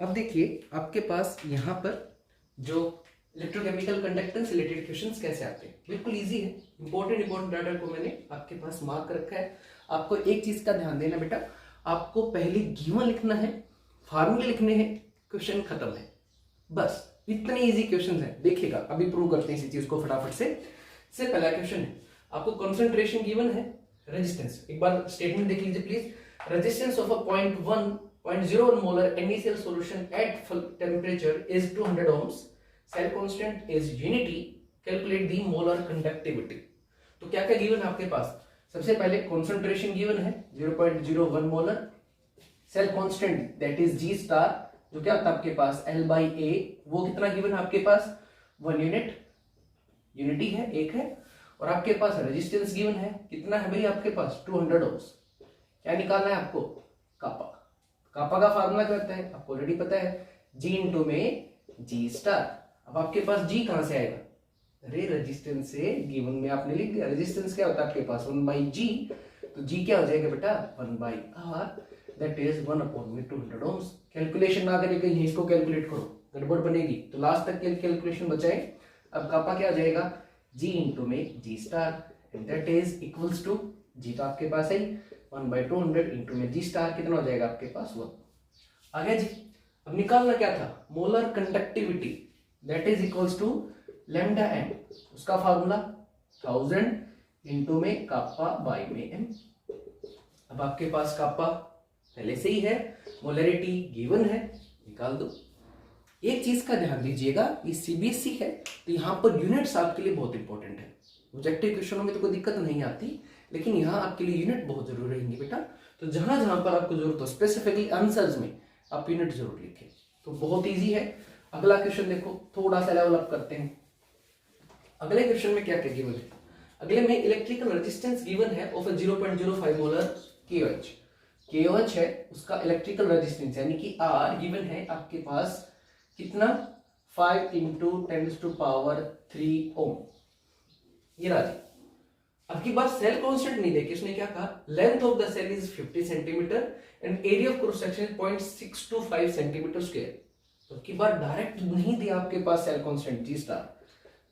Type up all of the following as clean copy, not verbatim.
अब देखिए आपके पास यहाँ पर जो इलेक्ट्रोकेमिकल कंडक्टेंस रिलेटेड क्वेश्चंस कैसे आते हैं, बिल्कुल इजी है। इंपॉर्टेंट डाटा को मैंने आपके पास मार्क रखा है। आपको एक चीज का ध्यान देना बेटा, आपको पहले गिवन लिखना है, फार्मूले लिखने हैं, क्वेश्चन खत्म है, बस इतने इजी क्वेश्चन है। देखिएगा अभी प्रूव करते हैं इसी चीज को फटाफट से। पहला क्वेश्चन है, आपको कंसंट्रेशन गिवन है, रेजिस्टेंस, एक बार स्टेटमेंट देख लीजिए please. Resistance of a 0.01 molar initial solution at full temperature is 200 ohms. Cell constant is unity. Calculate the molar conductivity. तो क्या क्या गिवन है आपके पास? सबसे पहले कंसंट्रेशन गिवन है 0.01 molar, cell constant that is G star जो क्या होता है आपके पास L/A, वो कितना गिवन है आपके पास 1 यूनिट, यूनिटी है, एक है। और आपके पास रेजिस्टेंस गिवन है, कितना है भाई आपके पास 200 ओम्स। क्या निकालना है आपको? कापा। कापा का फार्मूला क्या होता है आपको ऑलरेडी पता है, G इंटू में जी स्टार। अब आपके पास G कहां से आएगा? अरे रेजिस्टेंस से गिवन में आपने लिख दिया, रेजिस्टेंस क्या होता है आपके पास 1/G, तो G क्या हो जाएगा बेटा 1/R, that is 1/200 ohms. Calculation ना करके कहीं इसको कैलकुलेट करो, गड़बड़ बनेगी, तो लास्ट तक के कैलकुलेशन बचाए। अब कापा क्या हो जाएगा G इंटू में G star, and that is equals to G तो आपके पास है 1/200 इंटू में जी स्टार, कितना हो जाएगा आपके पास 1। आ गया जी। अब निकालना क्या था? Molar conductivity that is equals to lambda M, उसका फार्मूला 1000 इंटू में कापा बाई में एम। अब आपके पास कापा पहले से ही है, मोलरिटी गिवन है, निकाल दो। एक चीज का ध्यान दीजिएगा, ये सीबीएसई है तो यहाँ पर यूनिट्स आपके लिए बहुत इंपॉर्टेंट है। ऑब्जेक्टिव क्वेश्चनों में तो कोई दिक्कत नहीं आती, लेकिन यहाँ आपके लिए यूनिट बहुत जरूरी रहेंगे बेटा। तो जहां जहां पर आपको जरूरत हो, स्पेसिफिकली आंसर्स में आप यूनिट जरूर लिखें, तो बहुत इजी है। अगला क्वेश्चन देखो, थोड़ा सा लेवल अप करते हैं। अगले क्वेश्चन में क्या क्या गिवन है? अगले में इलेक्ट्रिकल रेजिस्टेंस गिवन है ऑफ 0.05 मोलर KOH। KOH है उसका इलेक्ट्रिकल रेजिस्टेंस यानी कि R गिवन है आपके पास कितना 5 इंटू 10⁻³ ओम। ये राजी। अब की बार सेल कांस्टेंट नहीं देखी, उसने क्या कहा? Length of the cell is 50 centimetre and area of cross section 0.625 centimetre square. तो की बार डायरेक्ट नहीं दिया आपके पास सेल कांस्टेंट जी स्टार,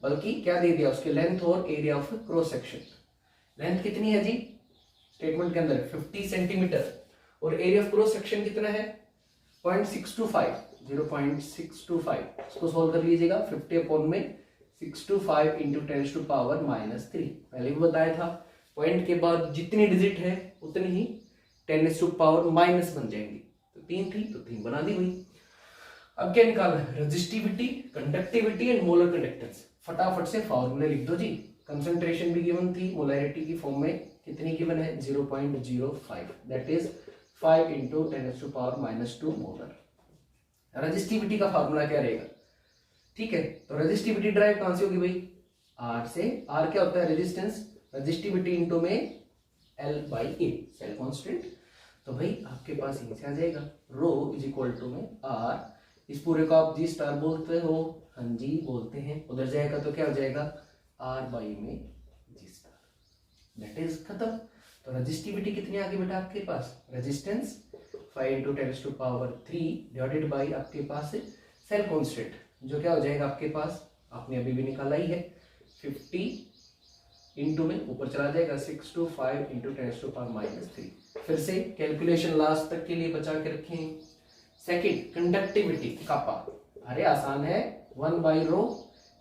बल्कि क्या दे दिया? उसके लेंथ और area of cross section. Length कितनी है जी स्टेटमेंट के अंदर 50 सेंटीमीटर, और एरिया ऑफ क्रॉस सेक्शन कितना है 0.625। इसको सोल्व कर लीजिएगा। 50 अपॉन में 625 इंटू 10⁻³ पहले भी बताया था, पॉइंट के बाद जितनी डिजिट है उतनी ही 10⁻⁻ बन जाएंगी। तो 3 थी तो 3 बना दी हुई। अब क्या निकालना है? Resistivity, conductivity and molar conductance. फटाफट से फॉर्मूले लिख दो जी। कंसंट्रेशन भी गिवन थी, मोलरिटी की फॉर्म में कितनी गिवन है 0.05, that is 5 into 10⁻² molar. Resistivity का फार्मूला क्या रहेगा? ठीक है, तो रेजिस्टिविटी ड्राइव कहां से होगी भाई? R से। R क्या होता है? रेजिस्टेंस। रेजिस्टिविटी इंटू में L/A सेल कांस्टेंट। तो भाई आपके पास यहीं से आ जाएगा रो इज इक्वल टू में R। इस पूरे को आप जी स्टार बोलते हो? हाँ जी बोलते हैं। उधर जाएगा तो क्या हो जाएगा R बाई में जी स्टार, दैट इज खत्म। तो रेजिस्टिविटी कितनी आ गई बेटा आपके पास? रेजिस्टेंस 5 इंटू 10⁻³ डिवाइडेड बाई आपके पास सेल कांस्टेंट, जो क्या हो जाएगा आपके पास, आपने अभी भी निकाला ही है 50 इंटू में ऊपर चला जाएगा 625 इंटू 10⁻³ फिर से कैलकुलेशन लास्ट तक के लिए बचा के रखें। सेकंड कंडक्टिविटी कापा, अरे आसान है 1/ρ,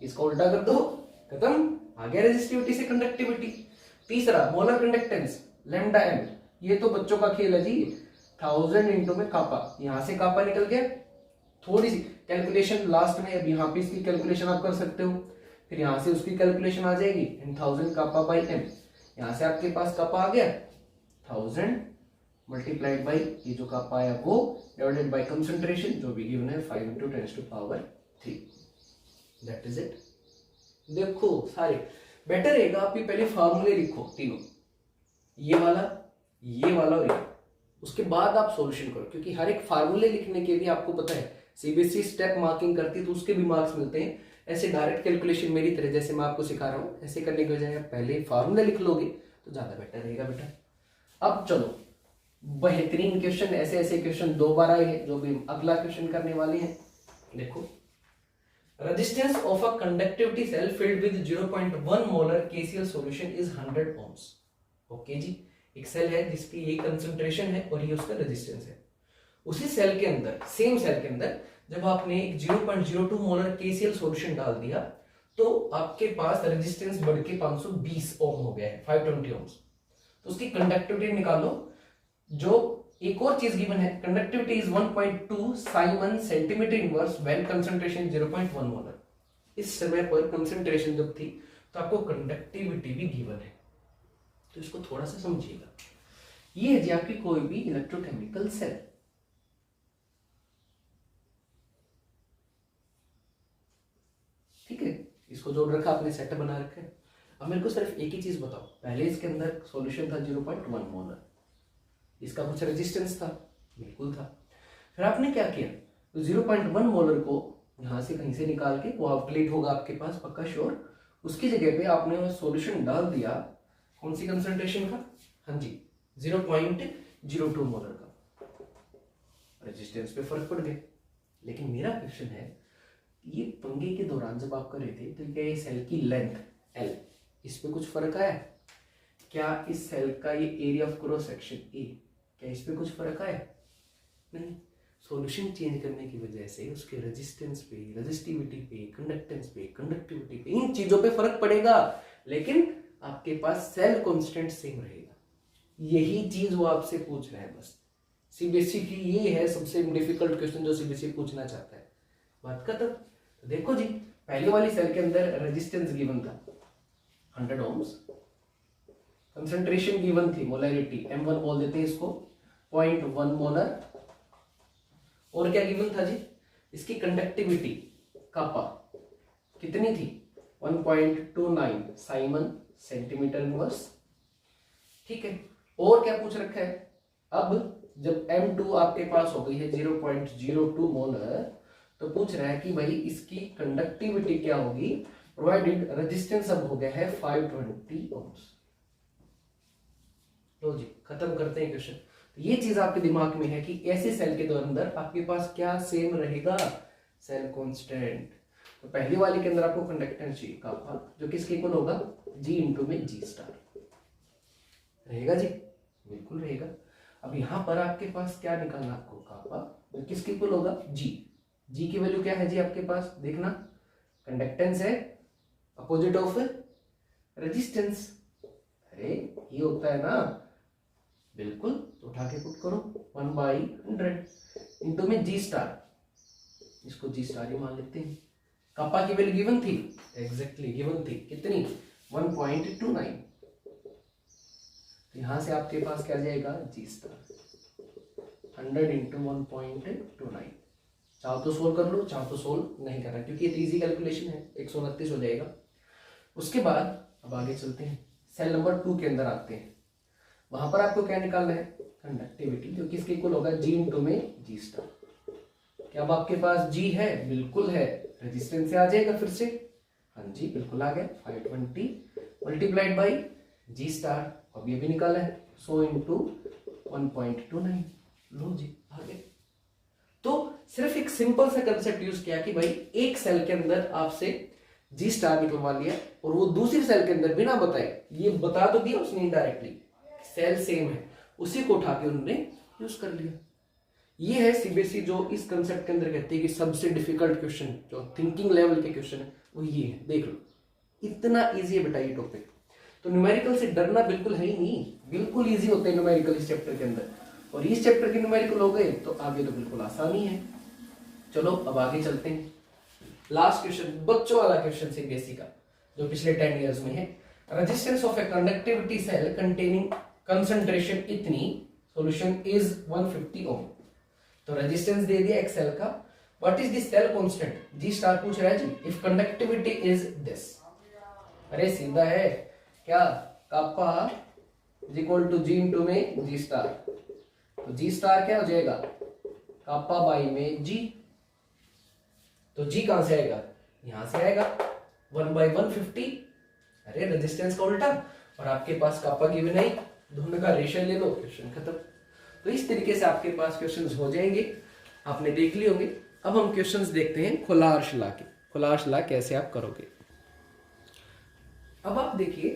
इसको उल्टा कर दो, खत्म, आ गया रेजिस्टिविटी से कंडक्टिविटी। तीसरा मोलर कंडक्टेंस लैम्डा एम, ये तो बच्चों का खेल है जी। 1000 इंटू में कापा, यहां से कापा निकल गया, थोड़ी सी कैलकुलेशन लास्ट में, अब यहाँ पे इसकी कैलकुलेशन आप कर सकते हो, फिर यहाँ से उसकी कैलकुलेशन आ जाएगी एंड 1000 कापा बाई एम। यहाँ से आपके पास कापा आ गया 1000 मल्टीप्लाइड बाई ये जो कापा आया वो डिवाइडेड बाई कंसंट्रेशन जो भी गिवन है 5 इंटू 10⁻³ दैट इज इट। देखो सारे बेटर रहेगा आप पहले फार्मूले लिखो तीनों, ये वाला और ये, उसके बाद आप सॉल्यूशन करो, क्योंकि हर एक फार्मूले लिखने के भी आपको पता है सीबीएसई स्टेप मार्किंग करती है तो उसके भी मार्क्स मिलते हैं। ऐसे डायरेक्ट कैलकुलेशन मेरी तरह जैसे मैं आपको सिखा रहा हूँ ऐसे करने के बजाय आप पहले फार्मूले लिख लोगे तो ज्यादा बेटर रहेगा बेटा। अब चलो बेहतरीन क्वेश्चन, ऐसे ऐसे क्वेश्चन 2 बार आए हैं जो भी अगला क्वेश्चन करने वाले हैं। देखो, resistance of a conductivity cell filled with 0.1 molar KCl solution is 100 ohms। Okay जी, एक सेल है जिसकी ये कंसंट्रेशन है और ये उसका रेजिस्टेंस है। उसी सेल के अंदर, सेम सेल के अंदर, जब आपने एक 0.02 मोलर केसीएल सॉल्यूशन डाल दिया तो आपके पास रेजिस्टेंस बढ़ के 520 ओम हो गया है, 520 ohms। तो उसकी कंडक्टिविटी निकालो। जो एक और चीज गिवन है, conductivity is 1.2 Simon centimetre inverse when concentration 0.1 molar. इस समय पर कंसंट्रेशन जब थी तो आपको कंडक्टिविटी भी गिवन है, तो इसको थोड़ा सा समझिएगा। ये है जी आपकी कोई भी इलेक्ट्रोकेमिकल सेल। ठीक है, इसको जोड़ रखा आपने, सेटअप बना रखा है। अब मेरे को सिर्फ एक ही चीज बताओ, पहले इसके अंदर सॉल्यूशन था 0.1 मोलर, इसका कुछ रेजिस्टेंस था, बिल्कुल था। फिर आपने क्या किया, तो 0.1 मोलर को यहां से कहीं से निकाल के, वो आउटलेट होगा आपके पास पक्का श्योर, उसकी जगह पे आपने वो सॉल्यूशन डाल दिया। कौन सी कंसंट्रेशन का? हाँ जी, 0.02 मोलर का। रेजिस्टेंस पे फर्क पड़ गया। लेकिन मेरा क्वेश्चन है, ये पंगे के दौरान जब आप कर रहे थे तो क्या ये सेल की लेंथ L, इस पे कुछ फर्क आया? क्या इस सेल का ये area of cross section A, क्या इस पे कुछ फर्क आया? नहीं। सॉल्यूशन चेंज करने की वजह से उसके रेजिस्टेंस पे, रेजिस्टिविटी पे, कंडक्टेंस पे, कंडक्टिविटी पे, इन चीजों पे फर्क पड़ेगा, लेकिन आपके पास सेल कांस्टेंट सेम रहेगा। यही चीज वो आपसे पूछ रहे हैं बस। सीबीएसई की ये है सबसे डिफिकल्ट क्वेश्चन जो सीबीएसई पूछना चाहता है। बात खत्म। तो देखो जी, पहले वाली सेल के अंदर रेजिस्टेंस गिवन था 100 ohms, कंसंट्रेशन गिवन थी, मोलैरिटी M1 बोल देते हैं इसको, 0.1 मोलर। और क्या गिवन था जी, इसकी कंडक्टिविटी कापा कितनी थी, 1.29 साइमन सेंटीमीटर इनवर्स। ठीक है, और क्या पूछ रखा है, अब जब M2 आपके पास हो गई है 0.02 मोलर, तो पूछ रहा है कि भाई इसकी कंडक्टिविटी क्या होगी, प्रोवाइडेड रेजिस्टेंस अब हो गया है 520 ohms। लो जी, खत्म करते हैं क्वेश्चन। तो ये चीज आपके दिमाग में है कि ऐसे सेल के अंदर आपके पास क्या सेम रहेगा, सेल कांस्टेंट। तो पहली वाली के अंदर आपको कंडक्टेंस चाहिए कापा, जो किसके इक्वल होगा, G इंटू में G स्टार रहेगा जी, बिल्कुल रहेगा। अब यहां पर आपके पास क्या निकालना, आपको कापा, जो किसके इक्वल होगा, G। G की वैल्यू क्या है जी आपके पास, देखना, कंडक्टेंस है अपोजिट ऑफ रेजिस्टेंस। अरे ये होता है ना, बिल्कुल, तो उठा के पुट करो, 1/100 इंटू में G स्टार, इसको G स्टार ही मान लेते हैं। कापा की वैल्यू गिवन थी, एग्जैक्टली गिवन थी, कितनी, 1.29। तो यहां से आपके पास क्या जाएगा, G स्टार 100 इंटू 1.29। चाहो तो सोल्व कर लो, चाहो तो सोल्व नहीं करना, क्योंकि ये इजी कैलकुलेशन है, 129 हो जाएगा। उसके बाद अब आगे चलते हैं, सेल नंबर 2 के अंदर आते हैं। वहां पर आपको क्या निकालना है, कंडक्टिविटी, जो किसके इक्वल होगा, G इंटू में G स्टार। क्या अब आपके पास G है, बिल्कुल है, रेजिस्टेंस से आ जाएगा फिर से, हाँ जी बिल्कुल आ गया, 520 मल्टीप्लाइड बाई G स्टार, अब ये भी निकाला है, 100 इंटू 1.29। लो जी, आ गए। तो सिर्फ एक सिंपल सा कंसेप्ट यूज किया कि भाई एक सेल के अंदर आपसे G स्टार निकलवा लिया, और वो दूसरी सेल के अंदर बिना बताए, ये बता तो दिया उसने इनडायरेक्टली, सेल सेम है, उसी को उठा के उन्होंने यूज कर लिया। ये है सीबीएसई जो इस कंसेप्ट के अंदर कहते हैं कि सबसे डिफिकल्ट क्वेश्चन, जो थिंकिंग लेवल के क्वेश्चन है वो ये है। देख लो, इतना इजी है बेटा ये टॉपिक। तो न्यूमेरिकल से डरना बिल्कुल है ही नहीं, बिल्कुल इजी होते हैं न्यूमेरिकल इस चैप्टर के अंदर, और इस चैप्टर के न्यूमेरिकल हो गए तो आगे तो बिल्कुल आसानी है। चलो अब आगे चलते हैं, लास्ट क्वेश्चन, बच्चों वाला क्वेश्चन सीबीएसई का, जो पिछले 10 इयर्स में है। Resistance of a conductivity cell containing concentration इतनी, सॉल्यूशन इज 150 ओम। तो रेजिस्टेंस दे दिया एक सेल का, what is the cell constant, G star पूछ रहा है जी, इफ कंडक्टिविटी इज दिस। अरे सीधा है, क्या, kappa is equal to G into में G स्टार। तो G स्टार क्या हो जाएगा, कापा बाई में G। तो G कहां से आएगा, यहां से आएगा, 1/150। अरे रेजिस्टेंस का उल्टा, और आपके पास कापा गिवन नहीं, दोनों का रेशियो ले लो, क्वेश्चन खत्म। तो इस तरीके से आपके पास क्वेश्चंस हो जाएंगे, आपने देख लिए होंगे। अब हम क्वेश्चंस देखते हैं खोलार्शला के। खोलार्शला कैसे आप करोगे। अब आप देखिए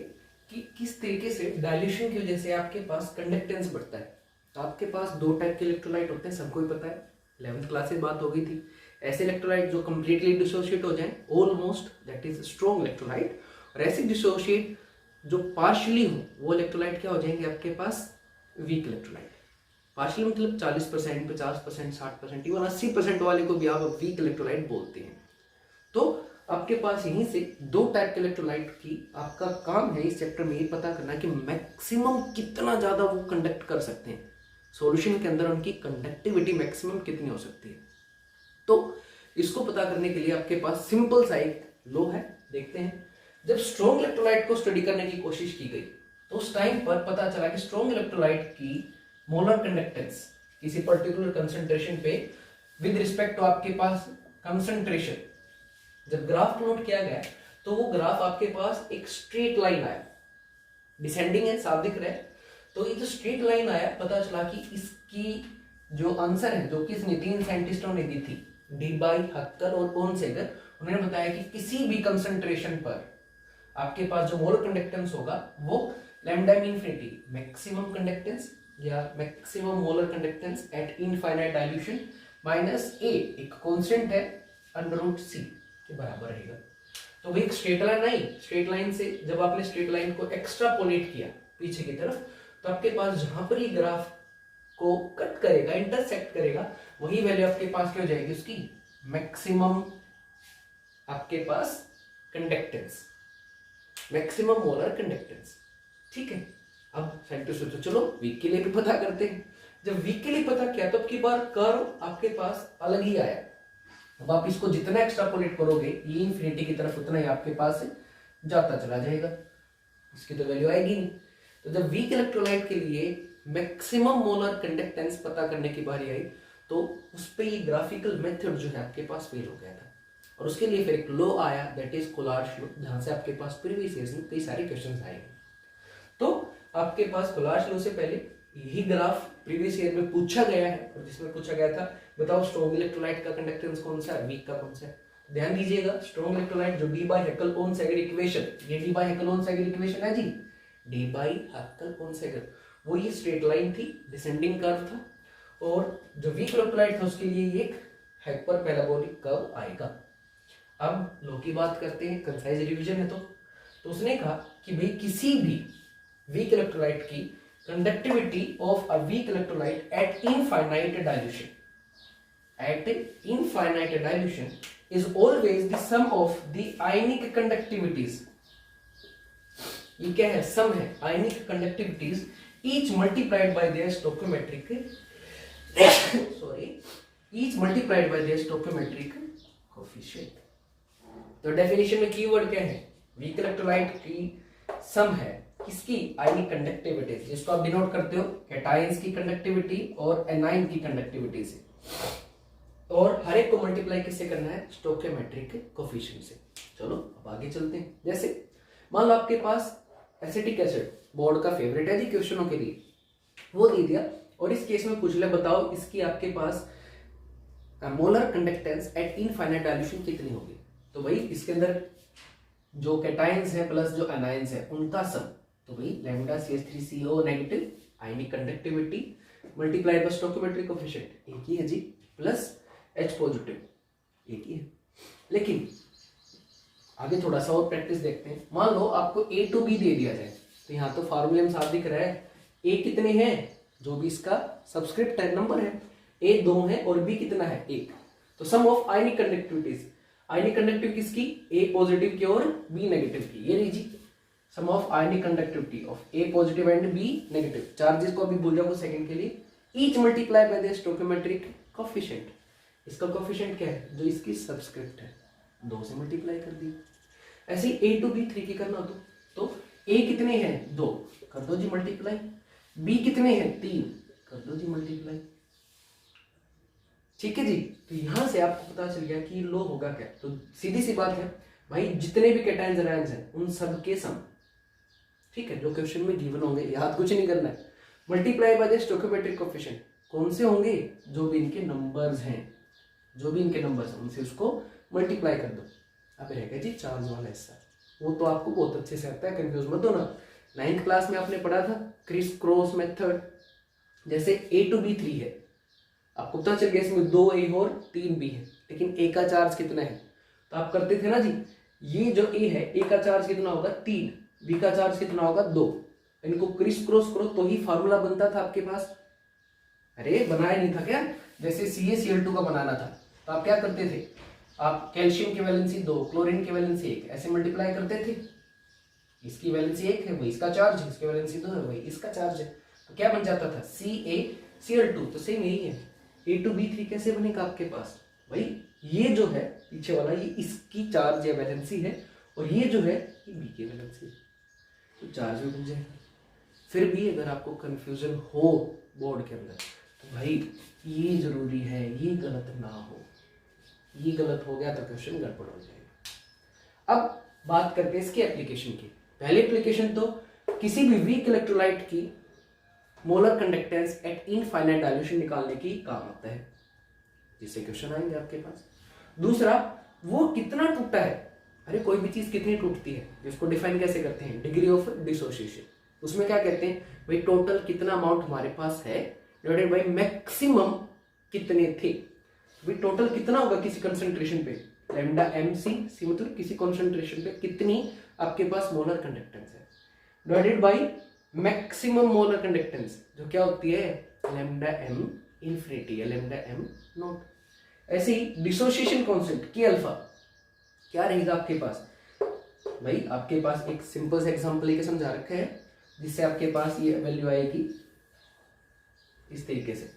कि किस तरीके से डाइल्यूशन की वजह से आपके पास कंडक्टेंस बढ़ता है। तो आपके पास दो टाइप के इलेक्ट्रोलाइट होते हैं, सबको ही पता है, 11th क्लास से बात हो गई थी। ऐसे इलेक्ट्रोलाइट जो कंप्लीटली डिसोशिएट हो जाए, almost, that is strong electrolyte. और ऐसे डिसोशिएट जो पार्शियली हो, वो इलेक्ट्रोलाइट क्या हो जाएंगे आपके पास, वीक इलेक्ट्रोलाइट। पार्शियली मतलब 40%, 50%, 60%, इवन 80% वाले को भी आप वीक इलेक्ट्रोलाइट बोलते हैं। तो आपके पास यहीं से दो टाइप के इलेक्ट्रोलाइट की आपका काम है इस चैप्टर में ये पता करना कि मैक्सिमम कितना ज्यादा वो कंडक्ट कर सकते हैं, सॉल्यूशन के अंदर उनकी कंडक्टिविटी मैक्सिमम कितनी हो सकती है। तो इसको पता करने के लिए आपके पास सिंपल सा एक लॉ है, देखते हैं। जब स्ट्रॉन्ग इलेक्ट्रोलाइट को स्टडी करने की कोशिश की गई तो उस टाइम पर पता चला कि स्ट्रॉन्ग इलेक्ट्रोलाइट की मोलर कंडक्टेंस किसी पर्टिकुलर कंसंट्रेशन पे विद रिस्पेक्ट टू आपके पास कंसंट्रेशन, जब ग्राफ प्लॉट किया गया तो वो ग्राफ आपके पास एक स्ट्रेट लाइन आया, डिसेंडिंग है, साफ दिख रहा है। तो ये जो स्ट्रेट लाइन आया, पता चला कि इसकी जो आंसर है, जो कि इसने 3 साइंटिस्टों ने दी थी, डीबाई, हक्कर और ओनसेगर, उन्होंने बताया कि किसी भी कंसंट्रेशन पर आपके पास जो मोलर कंडक्टेंस होगा वो लैम्डा इनफिनिटी मैक्सिमम कंडक्टेंस या maximum molar conductance at infinite dilution minus a, एक कांस्टेंट है, √c के बराबर रहेगा। तो वो एक स्ट्रेट लाइन आई, स्ट्रेट लाइन से जब आपने स्ट्रेट लाइन को एक्स्ट्रापोलेट किया पीछे की तरफ, तो आपके पास जहां पर ये ग्राफ को कट करेगा, इंटरसेक्ट करेगा, वही वैल्यू आपके पास क्या हो जाएगी, उसकी मैक्सिमम आपके पास कंडक्टेंस, मैक्सिमम मोलर कंडक्टेंस। ठीक है, अब साइंटिस्ट सोचो चलो वीक के लिए भी पता करते हैं। जब वीक के लिए पता किया तो अब की बार कर्व आपके पास अलग ही आया। अब आप इसको जितना एक्स्ट्रापोलेट करोगे ये इन्फिनिटी की तरफ उतना ही आपके पास जाता चला जाएगा, इसकी तो वैल्यू आएगी नहीं। तो जब वीक इलेक्ट्रोलाइट के लिए मैक्सिमम मोलर कंडक्टेंस पता करने की बारी आई तो उस पे ये ग्राफिकल मेथड जो है आपके पास फेल हो गया था, और उसके लिए फिर एक लॉ आया, दैट इज कोलार्श लॉ, जहां से आपके पास प्रीवियस ईयर्स में कई सारे क्वेश्चंस आए। तो आपके पास कोलार्श लॉ से पहले यही ग्राफ प्रीवियस ईयर में पूछा गया है, और जिसमें पूछा गया था बताओ स्ट्रॉन्ग इलेक्ट्रोलाइट का कंडक्टेंस कौन सा है, वीक का कौन सा है। ध्यान दीजिएगा, स्ट्रॉन्ग इलेक्ट्रोलाइट जो डी बाई हैकेल-ओनसेगर इक्वेशन, ये डी बाई हैकेल-ओनसेगर इक्वेशन है जी, डी बाई हैकेल-ओनसेगर, वो ये स्ट्रेट लाइन थी, डिसेंडिंग कर्व था, और जो वीक इलेक्ट्रोलाइट था उसके लिए एक हाइपर पैराबोलिक कर्व आएगा। अब लॉ की बात करते हैं, कंसाइज रिवीजन है तो उसने कहा कि भाई किसी भी वीक इलेक्ट्रोलाइट की conductivity of a weak electrolyte at infinite dilution is always the sum of the ionic conductivities. ये क्या है, सम है ionic conductivities each multiplied by their stoichiometric coefficient. तो डेफिनेशन में कीवर्ड क्या है, वीक इलेक्ट्रोलाइट की सम है किसकी, आयनिक कंडक्टिविटी, जिसको आप डिनोट करते हो कैटायंस की कंडक्टिविटी और एनाइन की कंडक्टिविटी से, और हर एक को मल्टीप्लाई किससे करना है, स्टोइकियोमेट्रिक कोएफिशिएंट से। चलो अब आगे चलते हैं। जैसे मान लो आपके पास एसिटिक एसिड, बोर्ड का फेवरेट है जी क्वेश्चनों के लिए, वो दे दिया और इस केस में पूछ ले बताओ इसकी आपके पास molar conductance at infinite dilution कितनी होगी। तो भाई इसके अंदर जो कैटायंस है प्लस जो एनायंस है उनका सम, तो भाई lambda CH3CO negative ionic conductivity multiplied by stoichiometric coefficient एक ही है जी, प्लस H पॉजिटिव एक ही है। लेकिन आगे थोड़ा सा और प्रैक्टिस देखते हैं। मान लो आपको A to B दे दिया जाए, तो यहाँ तो फार्मूले में साफ दिख रहा है, A कितने हैं, जो भी इसका सब्सक्रिप्ट नंबर है, A 2 है और B कितना है 1। तो sum of ionic conductivities, ionic conductive किसकी, A पॉजिटिव की और B नेगेटिव की, ये लीजिए sum of ionic conductivity of A positive and B negative. Charges को अभी भूल जाओ सेकंड के लिए, each multiply by the stoichiometric coefficient. इसका कोएफिशिएंट क्या है, जो इसकी सब्सक्रिप्ट है 2 से मल्टीप्लाई कर दी। ऐसे ही A to B 3 की करना हो तो A कितने हैं 2, कर दो जी मल्टीप्लाई, B कितने हैं 3, कर दो जी मल्टीप्लाई। ठीक है जी, तो यहां से आपको पता चल गया कि लो होगा क्या। तो सीधी सी बात है भाई, जितने भी कैटायंस एनायंस हैं उन सब के सम, ठीक है, जो क्वेश्चन में गिवन होंगे, याद कुछ नहीं करना है, multiply by the stoichiometric coefficient. कौन से होंगे? जो भी इनके नंबर्स हैं, जो भी इनके नंबर्स हैं उनसे उसको मल्टीप्लाई कर दो। अब रहेगा जी चार्ज वाला हिस्सा, वो तो आपको बहुत अच्छे से आता है, कंफ्यूज मत होना। 9th क्लास में आपने पढ़ा था क्रिस क्रॉस मेथड। जैसे A to B 3 है, आपको पता चल गया इसमें 2A और 3B है, लेकिन A का चार्ज कितना है? तो आप करते थे ना जी, ये जो A है, A का चार्ज कितना होगा? 3, B का चार्ज कितना होगा? 2। इनको क्रिस क्रॉस करो तो ही फार्मूला बनता था आपके पास। अरे बनाया नहीं था क्या? जैसे CaCl2 का बनाना था तो आप क्या करते थे? आप कैल्शियम की वैलेंसी 2, क्लोरीन की वैलेंसी 1, ऐसे मल्टीप्लाई करते थे। इसकी वैलेंसी 1 है, वही इसका चार्ज है, इसकी वैलेंसी 2 है, वही इसका चार्ज है, तो क्या बन जाता था? CaCl2। तो सेम यही है, A to B 3 कैसे बनेगा आपके पास? भाई ये जो है पीछे वाला, ये इसकी चार्ज या वैलेंसी है, और ये जो है ये B की वैलेंसी है, तो चार्ज भी बन जाएगा। फिर भी अगर आपको कंफ्यूजन हो बोर्ड के अंदर, तो भाई ये जरूरी है ये गलत ना हो, ये गलत हो गया तो क्वेश्चन गड़बड़ हो जाएगा। अब बात करते हैं इसके एप्लीकेशन की। पहली एप्लीकेशन तो किसी भी वीक इलेक्ट्रोलाइट की molar conductance at infinite dilution निकालने की काम आता है, जिससे क्वेश्चन आएंगे आपके पास। दूसरा, वो कितना टूटा है। अरे कोई भी चीज कितनी टूटती है, जिसको डिफाइन कैसे करते हैं? Degree of dissociation. उसमें क्या कहते हैं? भाई टोटल कितना अमाउंट हमारे पास है डिवाइडेड बाय मैक्सिमम कितने थे। भाई टोटल कितना होगा किसी कंसंट्रेशन पे? लैम्डा mc, सी मतलब किसी कंसंट्रेशन पे कितनी आपके पास मोलर कंडक्टेंस है, divided by maximum molar conductance, जो क्या होती है? लैम्डा m इनफिनिटी या लैम्डा m नॉट। ऐसे ही डिसोसिएशन कांस्टेंट के अल्फा क्या रहेगा आपके पास? भाई आपके पास एक सिंपल सा एग्जांपल लेके समझा रखा है, जिससे आपके पास ये वैल्यू आएगी इस तरीके से।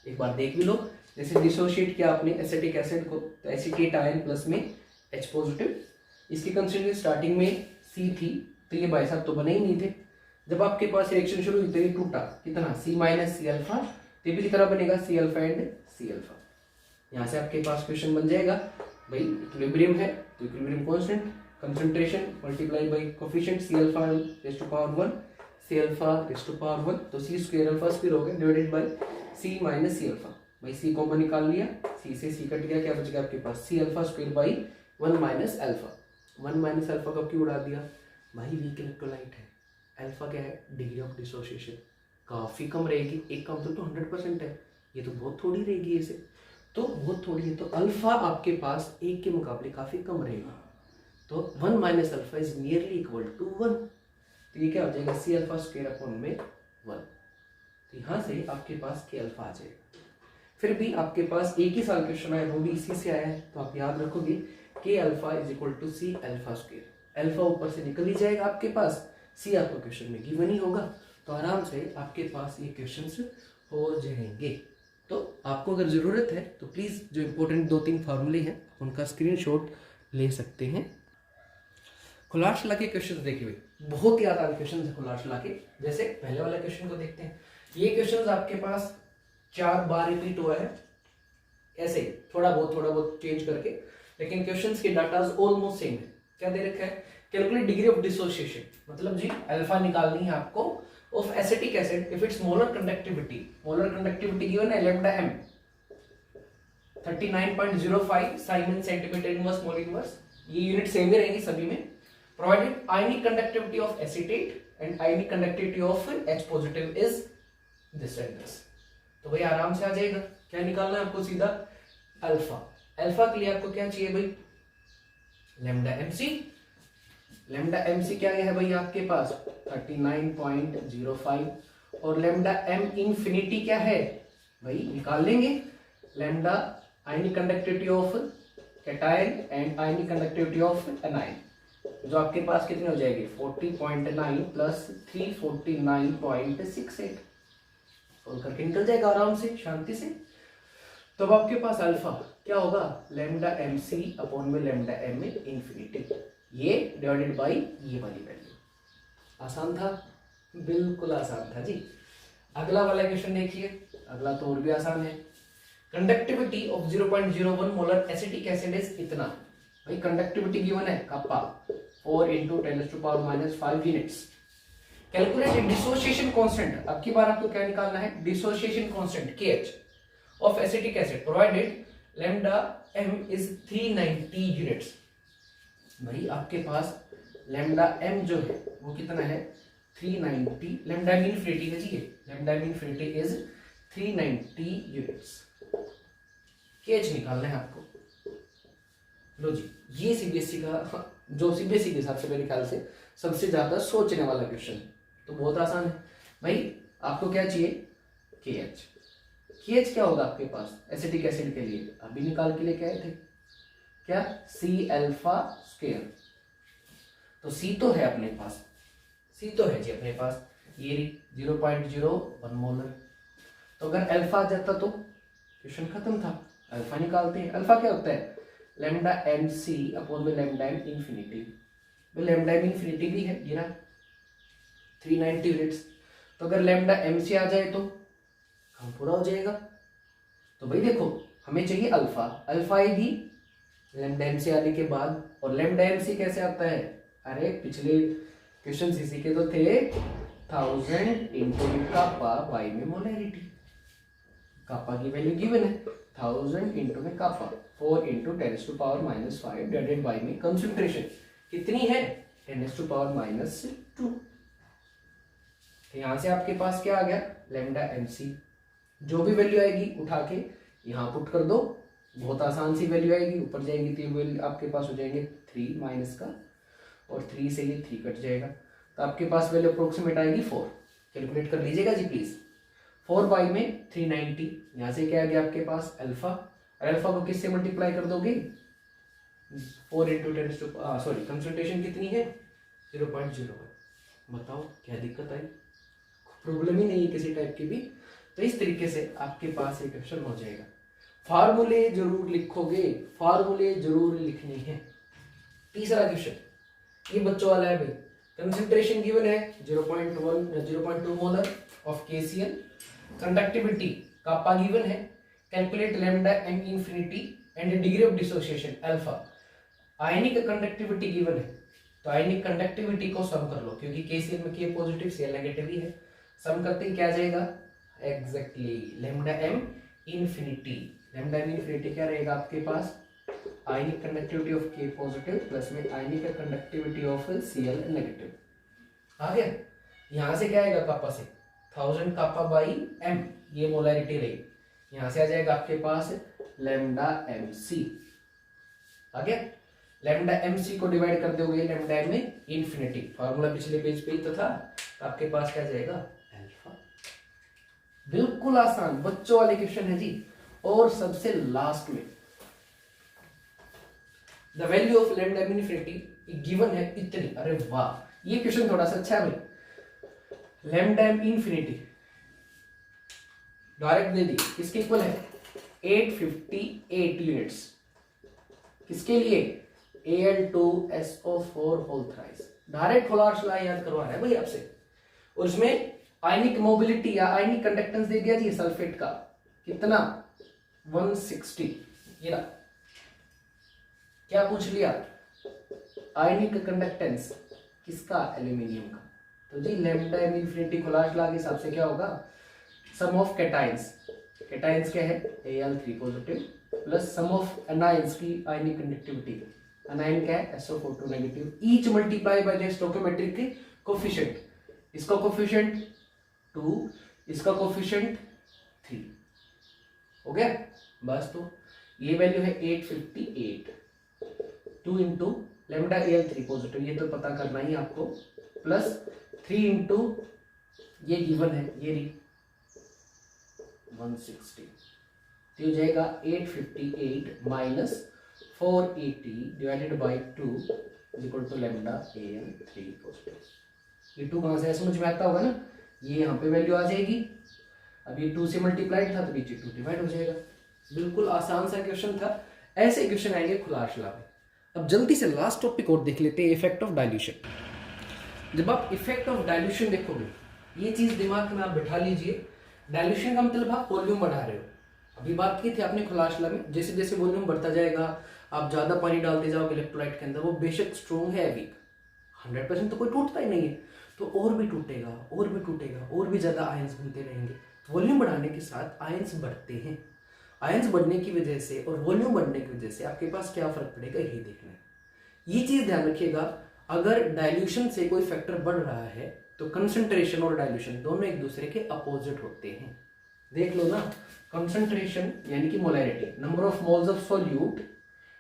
एक बार देख भी लो, जैसे डिसोशिएट किया आपने एसिटिक एसिड को, तो एसिटेट आयन प्लस में H पॉजिटिव, इसकी कंसंट्रेशन स्टार्टिंग में C थी, तो ये भाई साहब तो बने ही नहीं थे। जब आपके पास रिएक्शन शुरू हुई तो ये टूटा कितना? C माइनस सी अल्फा, तो भी की तरह बनेगा C alpha and C alpha. यहाँ से आपके पास क्वेश्चन बन जाएगा, भाई इक्विलिब्रियम है तो equilibrium constant, concentration multiply by coefficient C alpha raise to power 1, C alpha raise to power 1, तो C स्क्वायर अल्फा स्क्वायर हो गया divided by C minus C alpha. भाई C कॉमन निकाल लिया, C से C कट गया, क्या बच गया आपके पास? C alpha square by 1 minus alpha. 1 minus alpha का क्यों उड़ा दिया? भाई वीक इलेक्ट्रोलाइट है, अल्फा क्या है? डिग्री ऑफ डिसोसिएशन काफी कम रहेगी, एक का मतलब तो 100% है, ये तो बहुत थोड़ी रहेगी, ऐसे तो बहुत थोड़ी है, तो अल्फा आपके पास एक के मुकाबले काफी कम रहेगा, तो 1 minus alpha is nearly equal to 1, तो ये क्या हो जाएगा? C अल्फा स्क्वायर अपॉन में 1, तो यहाँ से आपके पास के अल्फा आ जाएगा। फिर भी आपके पास एक ही साल क्वेश्चन आया, वो भी इसी से आया है, तो आप याद रखोगे के alpha is equal to C alpha square. Alpha ऊपर से निकल ही जाएगा आपके पास, C आपको क्वेश्चन में गिवन ही होगा, तो आराम से आपके पास ये क्वेश्चंस हो जाएंगे। तो आपको अगर ज़रूरत है तो प्लीज़ जो इंपॉर्टेंट 2-3 फार्मूले हैं उनका स्क्रीनशॉट ले सकते हैं। खुलाशला के क्वेश्चन देखिए भाई, बहुत ही आसान क्वेश्चन है खुलाशला के। जैसे पहले वाले क्वेश्चन को देखते हैं, ये क्वेश्चन आपके पास 4 बार रिपीट हुआ है, ऐसे थोड़ा बहुत चेंज करके, लेकिन क्वेश्चंस के डाटा ऑलमोस्ट सेम है। क्या दे रखा है? कैलकुलेट डिग्री ऑफ डिसोसिएशन, मतलब जी अल्फा निकालनी है आपको of acetic acid if its molar conductivity given है lambda m 39.05 siemens centimetre inverse mole inverse, ये यूनिट सेम ही रहेगी सभी में। Provided ionic conductivity of acetate and ionic conductivity of H positive is this and this, तो भाई आराम से आ जाएगा। क्या निकालना है आपको? सीधा अल्फा। अल्फा के लिए आपको क्या चाहिए भाई? लैम्डा mc क्या है भाई आपके पास? 39.05, और लैम्डा m इंफिनिटी क्या है भाई? निकाल लेंगे lambda ionic conductivity of cation and ionic conductivity of anion, जो आपके पास कितनी हो जाएगी? 40.9 प्लस 349.68, सोल्व करके निकल जाएगा आराम से शांति से। तो अब आपके पास अल्फा क्या होगा? लैम्डा mc अपॉन में लैम्डा m इंफिनिटी, ये डिवाइडेड बाय ये वाली वैल्यू। आसान था, बिल्कुल आसान था जी। अगला वाला क्वेश्चन देखिए, अगला तो और भी आसान है। Conductivity of 0.01 molar acetic acid is इतना। भाई कंडक्टिविटी गिवन है kappa 4 × 10⁻⁵ units. Calculate dissociation constant, अब की बार आपको क्या निकालना है, dissociation constant KH of acetic acid provided lambda m is 390 units. भाई आपके पास लैम्डा m जो है वो कितना है 390, लैम्डा इनफिनिटी है जी, lambda infinity is 390 units. KH निकालना है आपको। लो जी, ये सीबीएसई का, जो सीबीएसई के हिसाब से मेरे ख्याल से सबसे ज्यादा सोचने वाला क्वेश्चन है, तो बहुत आसान है भाई। आपको क्या चाहिए, KH। KH क्या होगा आपके पास एसिटिक एसिड के लिए, अभी निकाल के लेके आए थे, क्या C अल्फा स्क्वायर। तो C तो है अपने पास, C तो है जी अपने पास, ये 0.01 मोलर। तो अगर अल्फा आ जाता तो क्वेश्चन खत्म था, अल्फा निकालते हैं। अल्फा क्या होता है, लैम्डा MC अपॉन में lambda M infinity. Lambda M infinity भी है, ये रहा 390 यूनिट्स। तो अगर लैम्डा MC आ जाए तो काम पूरा हो जाएगा। तो भाई देखो हमें चाहिए अल्फा, अल्फा आएगी लैम्डा MC आने के बाद। और लैम्डा MC कैसे आता है, अरे पिछले क्वेश्चन इसी के तो थे, 1000 इंटू कापा बाई में मोलैरिटी। कापा की वैल्यू गिवन है 1000 इंटू में कापा 4 इंटू 10⁻⁵ डिवाइडेड बाई में कंसंट्रेशन कितनी है 10⁻⁻2। तो यहां से आपके पास क्या आ गया, लैम्डा MC। जो भी वैल्यू आएगी उठा के यहां पुट कर दो, बहुत आसान सी वैल्यू आएगी, ऊपर जाएगी तो वैल्यू आपके पास हो जाएंगे 3 माइनस का, और 3 से ये 3 कट जाएगा, तो आपके पास वैल्यू अप्रोक्सीमेट आएगी 4। कैलकुलेट कर लीजिएगा जी प्लीज। 4 बाई में 390, यहां से क्या आ गया आपके पास अल्फा, और अल्फा को किससे मल्टीप्लाई कर दोगे 4 इंटू 10 सॉरी कंसंट्रेशन कितनी है 0.01। बताओ क्या दिक्कत आई, प्रॉब्लम ही नहीं है किसी टाइप की भी। तो इस तरीके से आपके पास एक क्वेश्चन हो जाएगा। फार्मूले जरूर लिखोगे, फार्मूले जरूर लिखने हैं। तीसरा क्वेश्चन ये बच्चों वाला है भाई, कंसंट्रेशन गिवन है 0.2 molar of KCl, conductivity kappa given है, calculate lambda M infinity and degree of dissociation alpha. Ionic conductivity given है, तो आयनिक कंडक्टिविटी को सम कर लो, क्योंकि KCl में K पॉजिटिव Cl नेगेटिव ही है। सम करते ही क्या आ जाएगा, exactly lambda M infinity. Lambda M infinity क्या रहेगा आपके पास, ionic conductivity of K positive plus में ionic conductivity of Cl negative. आ गया, यहां से क्या आएगा कापा से 1000 कापा बाई M, ये मोलैरिटी रही, यहां से आ जाएगा आपके पास लैम्डा MC। आ गया, लैम्डा MC को डिवाइड कर दोगे लैम्डा M में इंफिनिटी, फार्मूला पिछले पेज पे ही तो था, तो आपके पास क्या जाएगा अल्फा। बिल्कुल आसान बच्चों वाले क्वेश्चन है जी। और सबसे लास्ट में the value of lambda M infinity given है इतनी, अरे वाह ये क्वेश्चन थोड़ा सा अच्छा है भाई। लैम्डा M इंफिनिटी डायरेक्ट दे दी, किसके इक्वल है 858 यूनिट्स, किसके लिए Al2SO4 होल थ्राइस। डायरेक्ट होलार्स लॉ याद करवा रहा है भाई आपसे, और उसमें आयनिक मोबिलिटी या आयनिक कंडक्टेंस दे दिया जी सल्फेट का, कितना 160। ये रहा, क्या पूछ लिया आयनिक कंडक्टेंस किसका, एल्यूमिनियम का। तो जी लैम्डा M इंफिनिटी होलार्स लॉ के हिसाब से क्या होगा, सम ऑफ कैटायंस, कैटायंस क्या है Al3 positive plus sum of anions की आयनिक कंडक्टिविटी, एनायन क्या है SO42 negative, each multiply by the stoichiometric coefficient. इसका कोफिशिएंट 2, इसका कोफिशिएंट 3, हो गया बस। तो ये वैल्यू है 858, 2 इंटू लैम्डा Al3 पॉजिटिव, ये तो पता करना ही आपको, प्लस 3 इंटू ये गिवन है ये 160, तो ये जाएगा 858 minus 480 divided by 2 is equal to lambda Al3 positive. ये 2 कहां से समझ में आता होगा ना, ये यहाँ पे वैल्यू आ जाएगी, अब ये 2 से मल्टीप्लाइड था तो नीचे 2 डिवाइड हो जाएगा। बिल्कुल आसान सा क्वेश्चन था, ऐसे क्वेश्चन आएंगे खुलास लॉ में। अब जल्दी से लास्ट टॉपिक और देख लेते हैं, इफेक्ट ऑफ डाइल्यूशन। जब आप इफेक्ट ऑफ डाइल्यूशन देखोगे, ये चीज दिमाग में आप बिठा लीजिए, डाइल्यूशन का मतलब आप वॉल्यूम बढ़ा रहे हो। अभी बात की थी आपने खुलास लॉ में, जैसे जैसे वॉल्यूम बढ़ता जाएगा आप ज्यादा पानी डालते जाओगे इलेक्ट्रोलाइट के अंदर, वो बेशक स्ट्रॉन्ग है वीक, 100% तो कोई टूटता ही नहीं है, तो और भी टूटेगा और भी टूटेगा और भी ज़्यादा आयंस बनते रहेंगे। तो वॉल्यूम बढ़ाने के साथ आयंस बढ़ते हैं। आयंस बढ़ने की वजह से और वॉल्यूम बढ़ने की वजह से आपके पास क्या फर्क पड़ेगा ये देखना है। ये चीज़ ध्यान रखिएगा, अगर डाइल्यूशन से कोई फैक्टर बढ़ रहा है तो कंसंट्रेशन और डाइल्यूशन दोनों एक दूसरे के अपोजिट होते हैं। देख लो ना, कंसंट्रेशन यानी कि molarity, number of moles of solute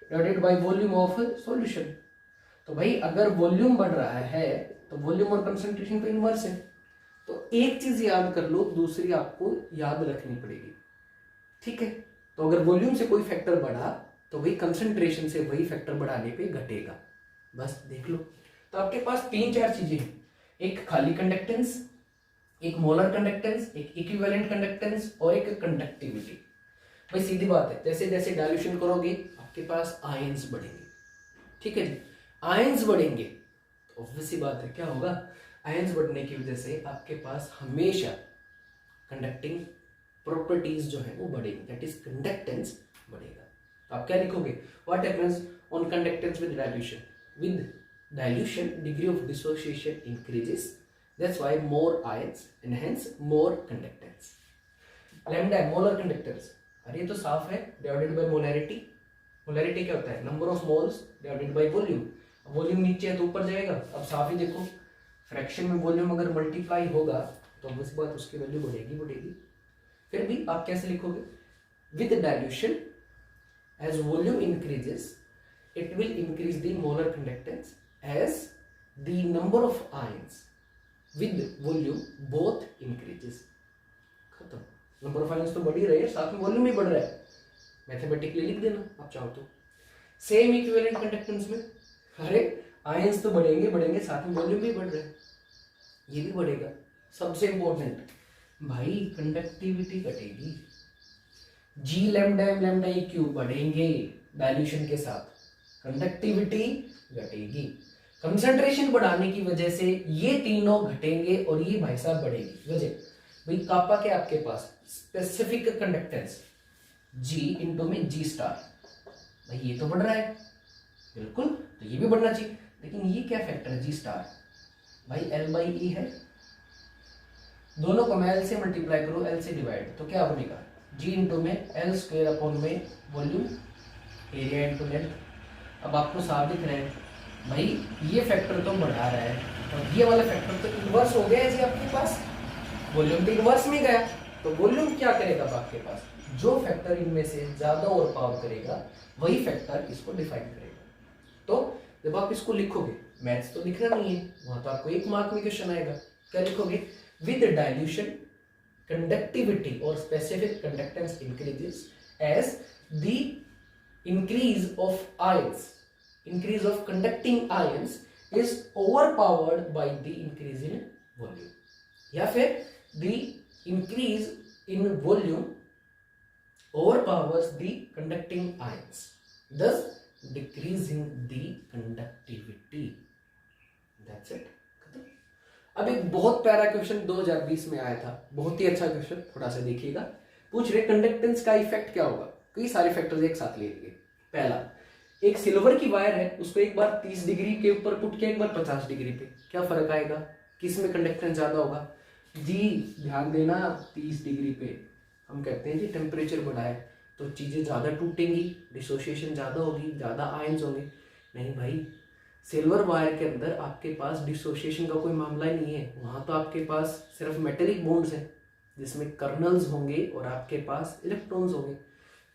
divided by volume of solution. तो भाई अगर वॉल्यूम बढ़ रहा है तो वॉल्यूम और कंसंट्रेशन तो इनवर्स है। तो एक चीज याद कर लो, दूसरी आपको याद रखनी पड़ेगी, ठीक है। तो अगर वॉल्यूम से कोई फैक्टर बढ़ा तो वही कंसंट्रेशन से वही फैक्टर बढ़ाने पे घटेगा। बस देख लो। तो आपके पास 3-4 चीजें हैं, एक खाली कंडक्टेंस, एक मोलर कंडक्टेंस, एक इक्विवेलेंट कंडक्टेंस और एक कंडक्टिविटी। भाई सीधी बात है, जैसे जैसे डाइल्यूशन करोगे आपके पास आयंस बढ़ेंगे, ठीक है जी। आयंस बढ़ेंगे तो ऑब्वियस सी बात है क्या होगा, आयंस बढ़ने की वजह से आपके पास हमेशा कंडक्टिंग प्रॉपर्टीज जो है वो बढ़ेगी, दैट इज कंडक्टेंस बढ़ेगा। तो आप क्या लिखोगे, what happens on conductance with dilution? With dilution degree of dissociation increases, that's why more ions and hence more conductance. Lambda molar conductance, अरे ये तो साफ है, डिवाइडेड बाय मोलैरिटी। मोलैरिटी क्या होता है, number of moles divided by volume. Volume नीचे है तो ऊपर जाएगा। अब साफ ही देखो, फ्रैक्शन में वॉल्यूम अगर मल्टीप्लाई होगा तो बस बात उसकी वैल्यू बढ़ेगी। फिर भी आप कैसे लिखोगे, with dilution as volume increases it will increase the molar conductance as the number of ions with volume both increases. खत्म। नंबर ऑफ आयंस तो बढ़ ही रहे हैं, साथ में वॉल्यूम भी बढ़ रहा है, मैथमेटिकली लिख देना आप चाहो तो। सेम इक्विवेलेंट कंडक्टेंस में अरे आयंस तो बढ़ेंगे साथ में वॉल्यूम भी बढ़ रहा है, ये भी बढ़ेगा। सबसे इंपॉर्टेंट भाई कंडक्टिविटी घटेगी, जी lambda M lambda E cube बढ़ेंगे डाइल्यूशन के साथ, कंडक्टिविटी घटेगी। कंसंट्रेशन बढ़ाने की वजह से ये तीनों घटेंगे और ये भाई साहब बढ़ेगी। वजह भाई कापा के आपके पास स्पेसिफिक कंडक्टेंस G इंटू में G स्टार, भाई ये तो बढ़ रहा है बिल्कुल, तो ये भी बढ़ना चाहिए। लेकिन ये क्या फैक्टर है G स्टार, भाई L बाई E है, दोनों को मैं L से मल्टीप्लाई करूं, L से डिवाइड, तो क्या बनेगा G इंटू में L स्क्वायर अपॉन में वॉल्यूम एरिया इंटू लेंथ। अब आपको साफ दिख रहा है भाई ये फैक्टर तो बढ़ा रहा है और ये वाला फैक्टर तो इनवर्स हो गया है जी आपके पास, वॉल्यूम तो इनवर्स में गया। तो वॉल्यूम क्या करेगा आपके पास, जो फैक्टर इनमें से ज्यादा ओवर पावर करेगा वही फैक्टर इसको डिफाइन करेगा। तो जब आप इसको लिखोगे, मैथ्स तो लिखना नहीं है, वहां तो आपको 1 मार्क में क्वेश्चन आएगा, क्या लिखोगे, विद डाइल्यूशन कंडक्टिविटी और specific conductance increases as the increase of ions, increase of conducting ions is overpowered by the increase in volume, या फिर the increase in volume overpowers the conducting ions, thus decreasing the conductivity. That's it. अब एक बहुत प्यारा question 2020 में आया था, बहुत ही अच्छा क्वेश्चन, थोड़ा सा देखिएगा। पूछ रहे कंडक्टेंस का इफेक्ट क्या होगा, कई सारे फैक्टर्स एक साथ ले लिए। पहला, एक सिल्वर की वायर है, उसको एक बार 30 डिग्री के ऊपर पुट किया, एक बार 50 डिग्री पे, क्या फर्क आएगा, किस में कंडक्टेंस ज्यादा होगा जी? ध्यान देना, 30 डिग्री पे हम कहते हैं जी टेम्परेचर बढ़ा है तो चीजें ज्यादा टूटेंगी, डिसोसिएशन ज्यादा होगी, ज्यादा आयंस होंगे। नहीं भाई, सिल्वर वायर के अंदर आपके पास डिसोसिएशन का कोई मामला ही नहीं है, वहां तो आपके पास सिर्फ मेटेलिक बॉन्ड्स हैं जिसमें कर्नल्स होंगे और आपके पास इलेक्ट्रॉन्स होंगे।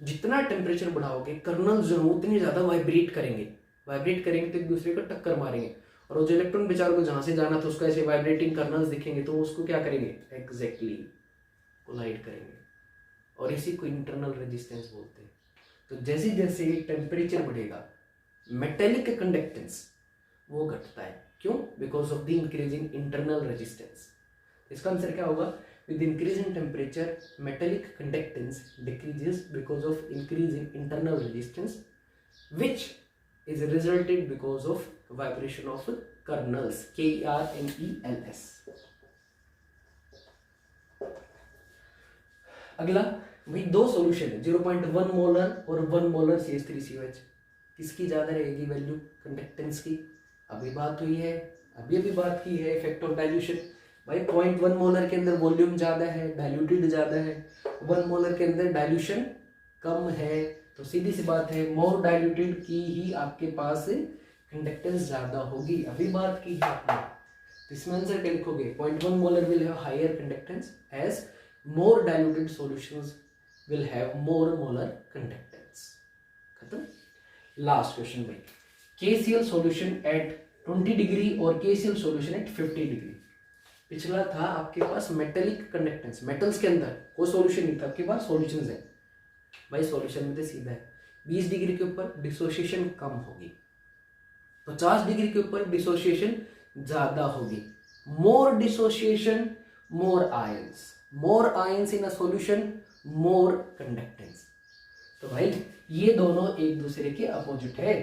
जितना टेम्परेचर बढ़ाओगे कर्नल्स जो उतनी ज्यादा वाइब्रेट करेंगे तो एक दूसरे को टक्कर मारेंगे, और वो जो इलेक्ट्रॉन बेचारों को जहां से जाना था उसको ऐसे वाइब्रेटिंग कर्नल्स दिखेंगे तो उसको क्या करेंगे, एग्जैक्टली कोलाइड करेंगे, और इसी को इंटरनल रेजिस्टेंस बोलते हैं। तो जैसे जैसे टेम्परेचर बढ़ेगा मेटेलिक कंडक्टेंस वो घटता है, क्यों, because of the increasing internal resistance. इसका आंसर क्या होगा, with increase in temperature metallic conductance decreases because of increase in internal resistance, which is resulted because of vibration of kernels, KERNELS। अगला भाई दो सॉल्यूशन है, 0.1 मोलर और 1 molar CH3COH, किसकी ज्यादा रहेगी वैल्यू कंडक्टेंस की? अभी बात हुई है अभी अभी बात की है इफेक्ट ऑफ डाइल्यूशन। भाई 0.1 मोलर के अंदर वॉल्यूम ज्यादा है, डाइल्यूटेड ज्यादा है, 1 मोलर के अंदर डाइल्यूशन कम है, तो सीधी सी बात है मोर डाइल्यूटेड की ही आपके पास कंडक्टेंस ज्यादा होगी। अभी बात की है आपने, तो इसमें आंसर क्या लिखोगे? 0.1 molar will have higher conductance as more diluted solutions will have more molar conductance. खत्म। लास्ट क्वेश्चन भाई, KCl सॉल्यूशन एट 20 डिग्री और KCl सॉल्यूशन एट 50 डिग्री। पिछला था आपके पास मेटेलिक कंडक्टेंस, मेटल्स के अंदर कोई सॉल्यूशन नहीं था, आपके पास सॉल्यूशंस है। भाई सॉल्यूशन में तो सीधा है, 20 डिग्री के ऊपर डिसोसिएशन कम होगी, 50 डिग्री के ऊपर डिसोसिएशन ज्यादा होगी। More dissociation more ions in a solution more conductance. तो भाई ये दोनों एक दूसरे के अपोजिट है।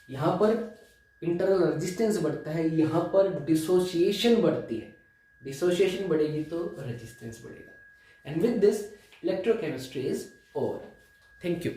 यहां पर इंटरनल रेजिस्टेंस बढ़ता है, यहां पर डिसोसिएशन बढ़ती है। डिसोसिएशन बढ़ेगी तो रेजिस्टेंस बढ़ेगा। And with this electrochemistry is over. Thank you.